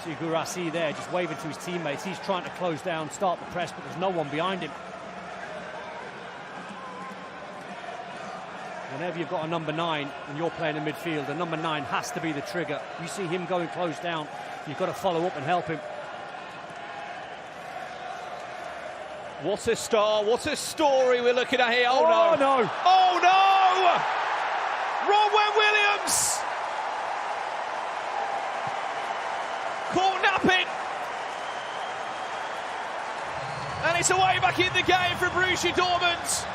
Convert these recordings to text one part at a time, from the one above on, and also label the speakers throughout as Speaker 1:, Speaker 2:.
Speaker 1: See Guirassy there, just waving to his teammates. He's trying to close down, start the press, but there's no one behind him. Whenever you've got a number 9 and you're playing in midfield, the number 9 has to be the trigger. You see him going close down, you've got to follow up and help him.
Speaker 2: What a star, what a story we're looking at here. Oh,
Speaker 1: no.
Speaker 2: No! Oh no! Ronwen Williams! Caught napping! And it's away back in the game for Borussia Dortmund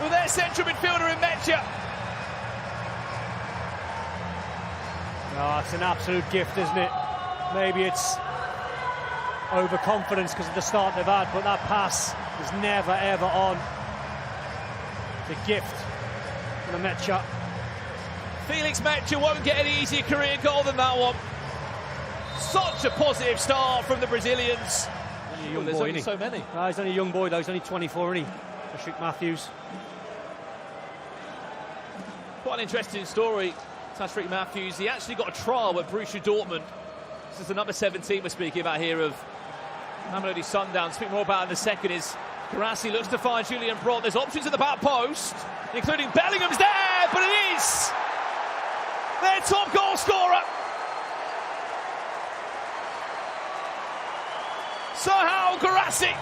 Speaker 2: with their central midfielder in Mecha.
Speaker 1: Oh, it's an absolute gift, isn't it? Maybe it's overconfidence because of the start they've had, but that pass is never ever on. The gift for the Mecha.
Speaker 2: Felix Mecha won't get any easier career goal than that one. Such a positive start from the Brazilians.
Speaker 1: Only a young
Speaker 2: There's
Speaker 1: boy,
Speaker 2: only
Speaker 1: isn't he?
Speaker 2: so many.
Speaker 1: He's only a young boy though, he's only 24, isn't he? Patrick Matthews.
Speaker 2: Quite an interesting story, Patrick Matthews. He actually got a trial at Borussia Dortmund. This is the number 17 we're speaking about here of Mamelodi Sundowns. Speak more about it in a second. Is Guirassy looks to find Julian Brandt. There's options at the back post, including Bellingham's there, but it is their top goal scorer. Serhou Guirassy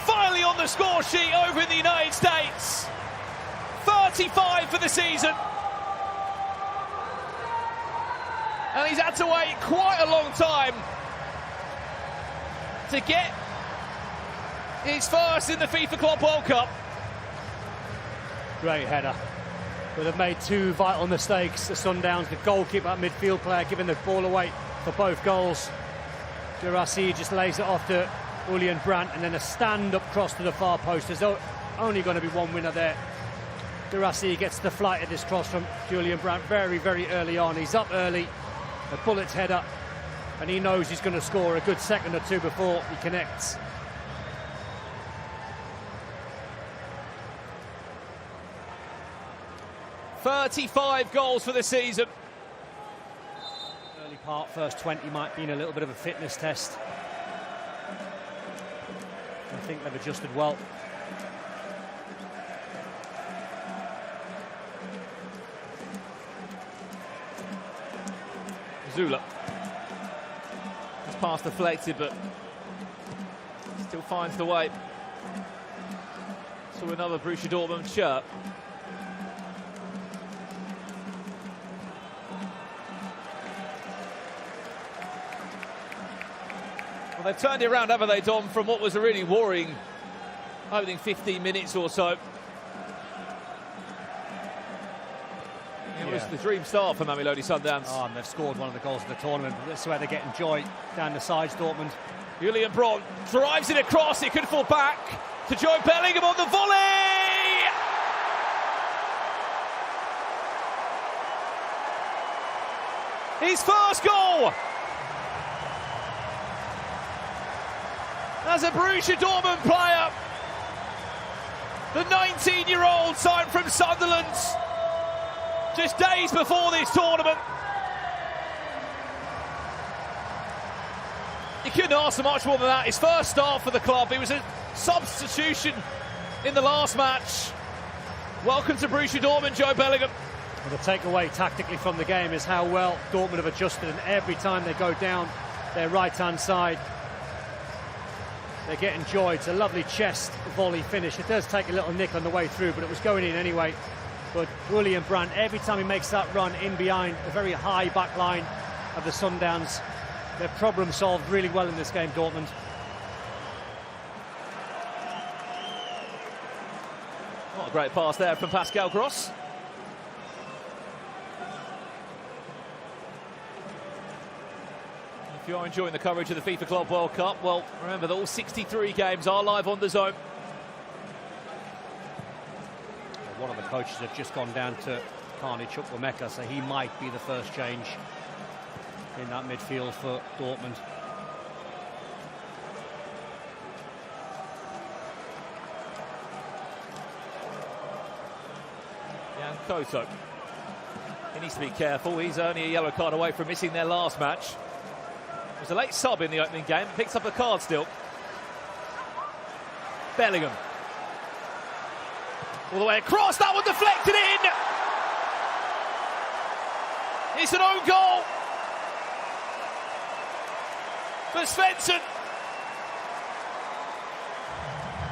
Speaker 2: finally on the score sheet over in the United States. 35 for the season. And he's had to wait quite a long time to get his first in the FIFA Club World Cup.
Speaker 1: Great header. But they've made two vital mistakes. The Sundowns, the goalkeeper, that midfield player, giving the ball away for both goals. Guirassy just lays it off to Julian Brandt, and then a stand-up cross to the far post. There's only going to be one winner there. Guirassy gets the flight of this cross from Julian Brandt very, very early on. He's up early, a bullet's header, and he knows he's going to score a good second or two before he connects.
Speaker 2: "35 goals for the season."
Speaker 1: Early part, first 20 might be in a little bit of a fitness test. I think they've adjusted well.
Speaker 2: Zula. His pass deflected, but still finds the way to another Borussia Dortmund shirt. Well, they've turned it around, haven't they, Dom, from what was a really worrying opening 15 minutes or so. It was the dream start for Mamelodi Sundowns.
Speaker 1: Oh, and they've scored one of the goals of the tournament. This is where they're getting joy down the sides, Dortmund.
Speaker 2: Julian Brandt drives it across. It could fall back to Joe Bellingham on the volley. His first goal as a Borussia Dortmund player. The 19-year-old signed from Sunderland just days before this tournament. You couldn't ask for much more than that. His first start for the club. He was a substitution in the last match. Welcome to Borussia Dortmund, Joe Bellingham.
Speaker 1: Well, the takeaway tactically from the game is how well Dortmund have adjusted, and every time they go down their right-hand side, they're getting joy. It's a lovely chest volley finish. It does take a little nick on the way through, but it was going in anyway. But Julian Brandt, every time he makes that run in behind the very high back line of the Sundowns, they're problem solved really well in this game, Dortmund.
Speaker 2: What a great pass there from Pascal Gross. If you're enjoying the coverage of the FIFA Club World Cup, well, remember that all 63 games are live on DAZN.
Speaker 1: One of the coaches have just gone down to Carney Chukwuemeka, so he might be the first change in that midfield for Dortmund.
Speaker 2: Jan Koto. He needs to be careful. He's only a yellow card away from missing their last match. It was a late sub in the opening game. Picks up a card still. Bellingham. All the way across. That one deflected in. It's an own goal. But Svensson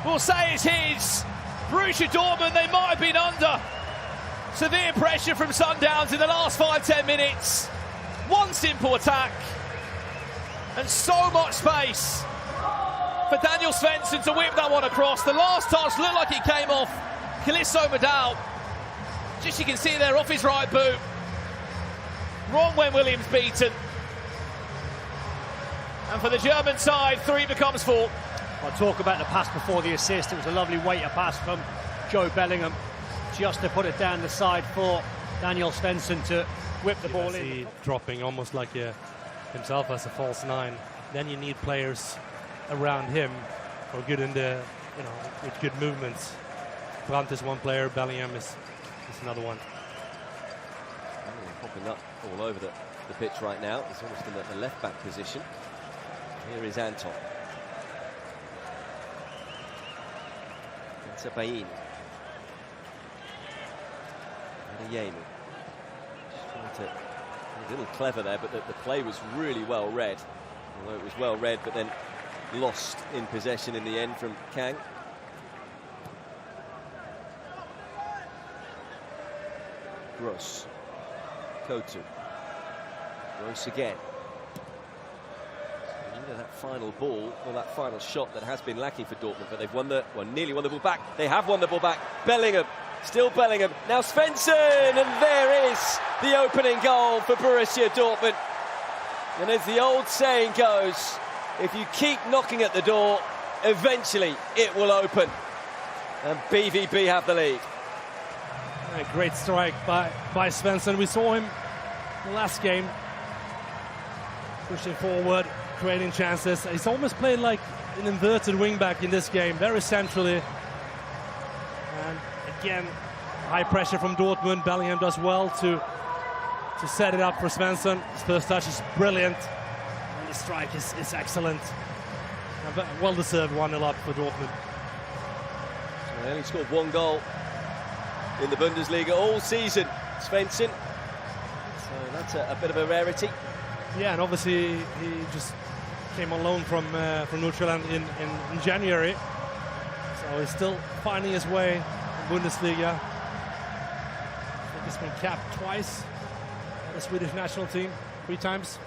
Speaker 2: will say it's his. Borussia Dortmund, they might have been under severe pressure from Sundowns in the last 5-10 minutes. One simple attack and so much space for Daniel Svensson to whip that one across. The last touch looked like it came off Kalisto Madal. Just you can see there off his right boot. Wrong when Williams beaten. And for the German side, 3 becomes 4.
Speaker 1: I'll talk about the pass before the assist. It was a lovely weighter pass from Joe Bellingham, just to put it down the side for Daniel Svensson to whip the ball in.
Speaker 3: Dropping almost like himself as a false 9. Then you need players around him who are good in the, with good movements. Brandt is one player, Bellingham is another one.
Speaker 4: Popping up all over the pitch right now. He's almost in the left back position. Here is Anton. It's a Bain. And a Yenu. A little clever there, but the play was really well read. Although it was well read, but then lost in possession in the end from Kang. Gross. Kotu. Gross again. That final ball, or that final shot that has been lacking for Dortmund, but they've nearly won the ball back. They have won the ball back. Bellingham, still Bellingham. Now Svensson, and there is the opening goal for Borussia Dortmund. And as the old saying goes, if you keep knocking at the door, eventually it will open. And BVB have the lead.
Speaker 3: A great strike by Svensson. We saw him the last game, pushing forward, creating chances. He's almost played like an inverted wing-back in this game, very centrally. And again, high pressure from Dortmund. Bellingham does well to set it up for Svensson. His first touch is brilliant, and the strike is excellent. A well-deserved 1-0 up for Dortmund.
Speaker 4: They only scored 1 goal in the Bundesliga all season, Svensson. So that's a bit of a rarity.
Speaker 3: Yeah, and obviously he just came on loan from Nordjylland in January, so he's still finding his way in Bundesliga. I think he's been capped twice by the Swedish national team, 3 times.